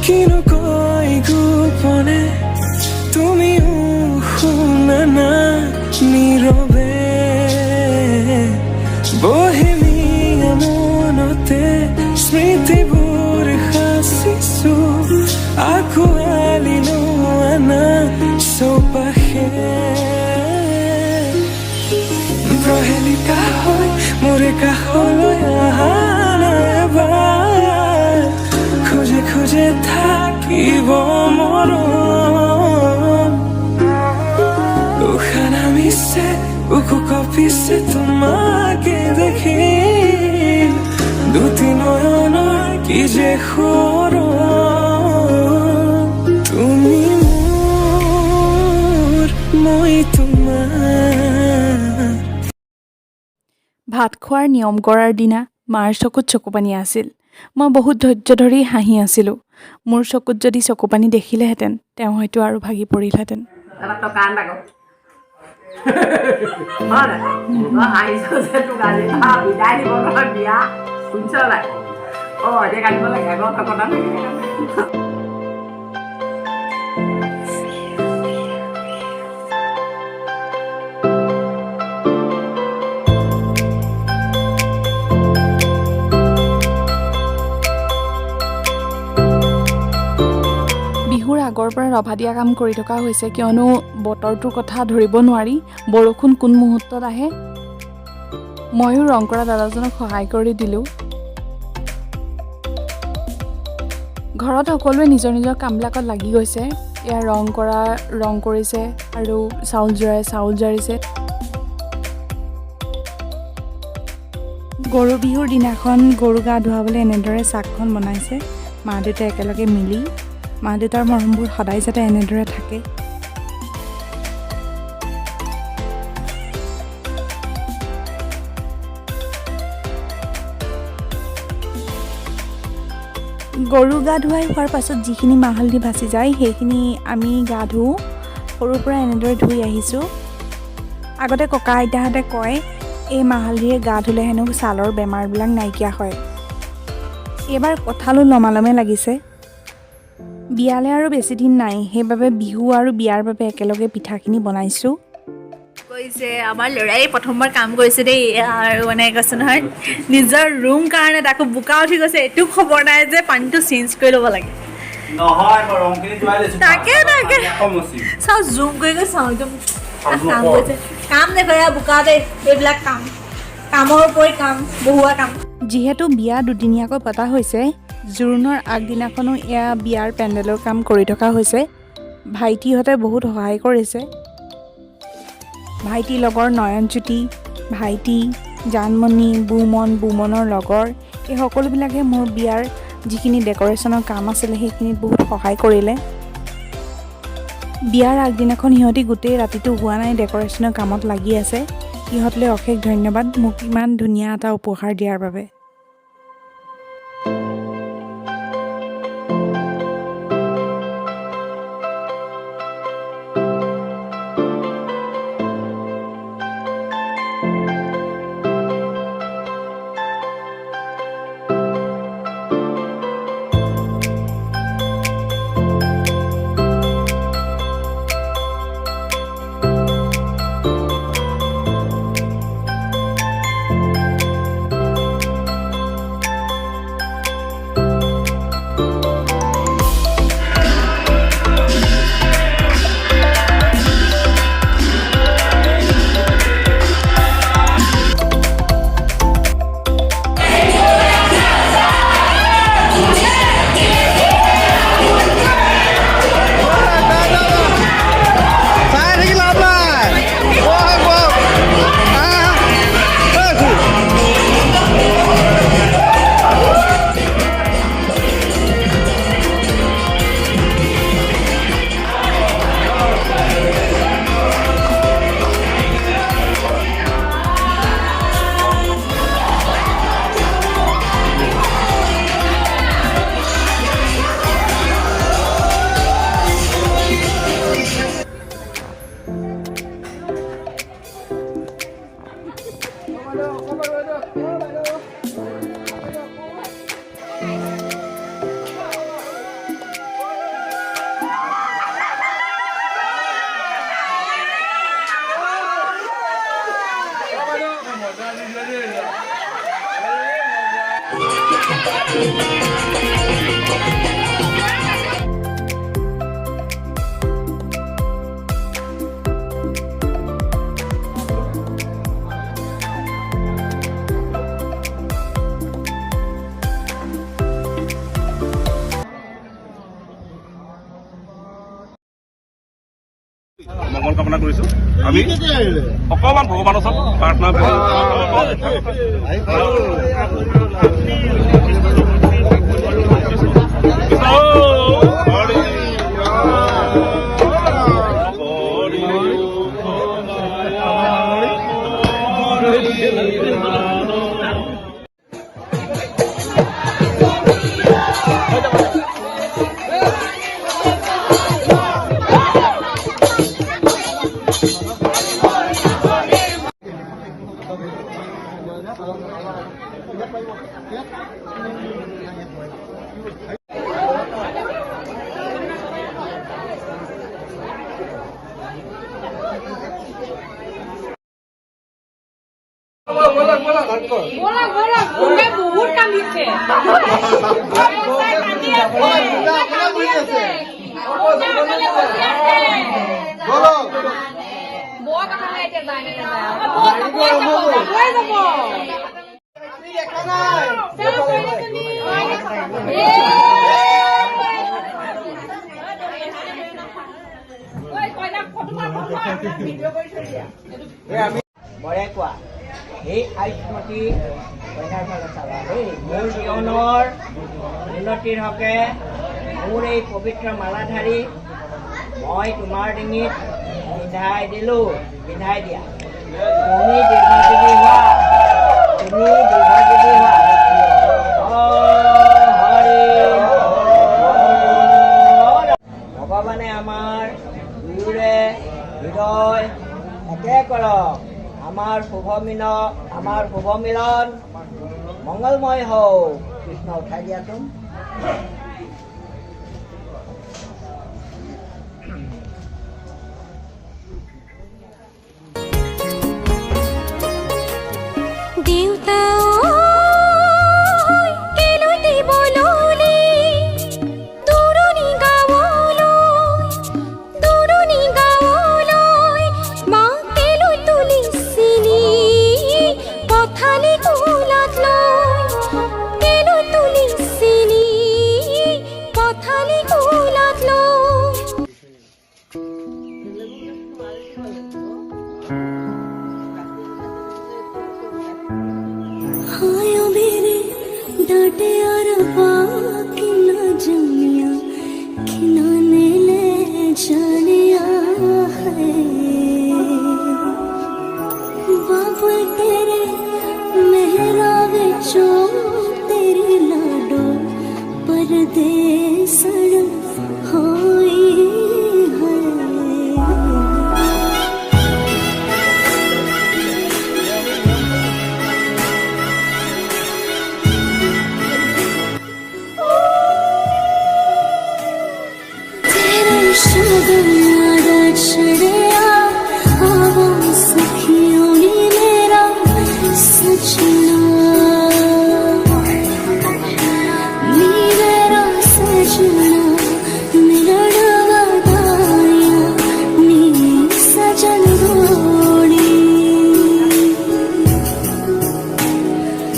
কিনকৈ গোপনে তুমি শুনা না নীৰৱে বহেমিয়া মনতে স্মৃতিবোৰ সাঁচিছো আঁকোৱালি লোৱানা চৌপাশে প্ৰহেলিকা হৈ মোৰে কাষলৈ আহা এবাৰ খোজে খোজে থাকিব মৰম উশাহ নামিছে বুকু কঁপিছে তোমাকে দেখি দুটি নয়নৰ কি যে সৰম তুমি মোৰ মই তোমাৰ। ভাত খোৱাৰ নিয়ম কৰাৰ দিনা মাৰ চকুত চকুপানী আছিল। মই বহুত ধৈৰ্য ধৰি হাঁহি আছিলোঁ। মোৰ চকুত যদি চকুপানী দেখিলেহেঁতেন তেওঁ হয়তো আৰু ভাগি পৰিলহেঁতেন। বিহুৰ আগৰ পৰা ৰভা দিয়া কাম কৰি থকা হৈছে, কিয়নো বতৰটোৰ কথা ধৰিব নোৱাৰি বৰষুণ কোন মুহূৰ্তত আহে। ময়ো ৰং কৰা দাদাজনক সহায় কৰি দিলোঁ। ঘৰত সকলোৱে নিজৰ নিজৰ কামবিলাকত লাগি গৈছে। এয়া ৰং কৰিছে আৰু চাউল জাৰিছে। গৰু বিহুৰ দিনাখন গৰু গা ধুৱাবলৈ এনেদৰে চাকখন বনাইছে মা দেউতাই একেলগে মিলি। মা দেউতাৰ মৰমবোৰ সদায় যাতে এনেদৰে থাকে। গৰু গা ধুৱাই হোৱাৰ পাছত যিখিনি মাহ হালধি ভাচি যায় সেইখিনি আমি গা ধুওঁ। সৰুৰ পৰা এনেদৰে ধুই আহিছোঁ। আগতে ককা আইতাহঁতে কয় এই মাহ হালধিৰে গা ধুলে হেনো ছালৰ বেমাৰবিলাক নাইকিয়া হয়। এইবাৰ কঁঠালো লমালমে লাগিছে। বিয়ালৈ আৰু বেছি দিন নাই, সেইবাবে বিহু আৰু বিয়াৰ বাবে একেলগে পিঠাখিনি বনাইছোঁ। কৈছে আমাৰ ল'ৰাই প্ৰথমবাৰ কাম কৰিছে দেই, আৰু মানে কৈছে নহয় নিজৰ ৰুম কাৰণে তাকো বোকা উঠি গৈছে, এইটো খবৰ নাই যে পানীটো চেঞ্জ কৰি ল'ব লাগে। তাকে চাওঁ জুম কৰি চাওঁ একদম কাম কৰিছে। কাম দেখুৱাই বোকা দেই, এইবিলাক কামৰ ওপৰি কাম, বহুৱা কাম। যিহেতু বিয়া দুদিনীয়াকৈ পতা হৈছে, জোৰোণৰ আগদিনাখনো এয়া বিয়াৰ পেণ্ডেলৰ কাম কৰি থকা হৈছে। ভাইটিহঁতে বহুত সহায় কৰিছে। ভাইটিৰ লগৰ নয়নজ্যোতি, ভাইটি, জানমণি, বুমনৰ লগৰ, এই সকলোবিলাকে মোৰ বিয়াৰ যিখিনি ডেক'ৰেশ্যনৰ কাম আছিলে সেইখিনিত বহুত সহায় কৰিলে। বিয়াৰ আগদিনাখন সিহঁতি গোটেই ৰাতিটো হোৱা নাই ডেক'ৰেশ্যনৰ কামত লাগি আছে। সিহঁতলৈ অশেষ ধন্যবাদ মোক ইমান ধুনীয়া এটা উপহাৰ দিয়াৰ বাবে। মঙ্গল কামনা কৰিছো আমি অকমান ভগৱানৰ ওচৰত প্ৰাৰ্থনা বহুত কান্দিছে বৰে কোৱা এই আয়ুষ্মতী কইনাৰ ফালে চাবা দেই মোৰ জীৱনৰ উন্নতিৰ হকে মোৰ এই পবিত্ৰ মালাধাৰী মই তোমাৰ ডিঙিত পিন্ধাই দিলোঁ পিন্ধাই দিয়া তুমি দীৰ্ঘজীৱী হোৱা ভগৱানে আমাৰ দুয়োৰে হৃদয় একে কৰক আমাৰ শুভ মিলন মংগলময় হওক কৃষ্ণ উঠাই দিয়াচোন डांटे और बाकी न जमिया खिलाने ले जानिया है बाबा तेरे मेहरा विचो तेरे लाडो परदेसण होई है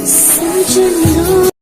सजन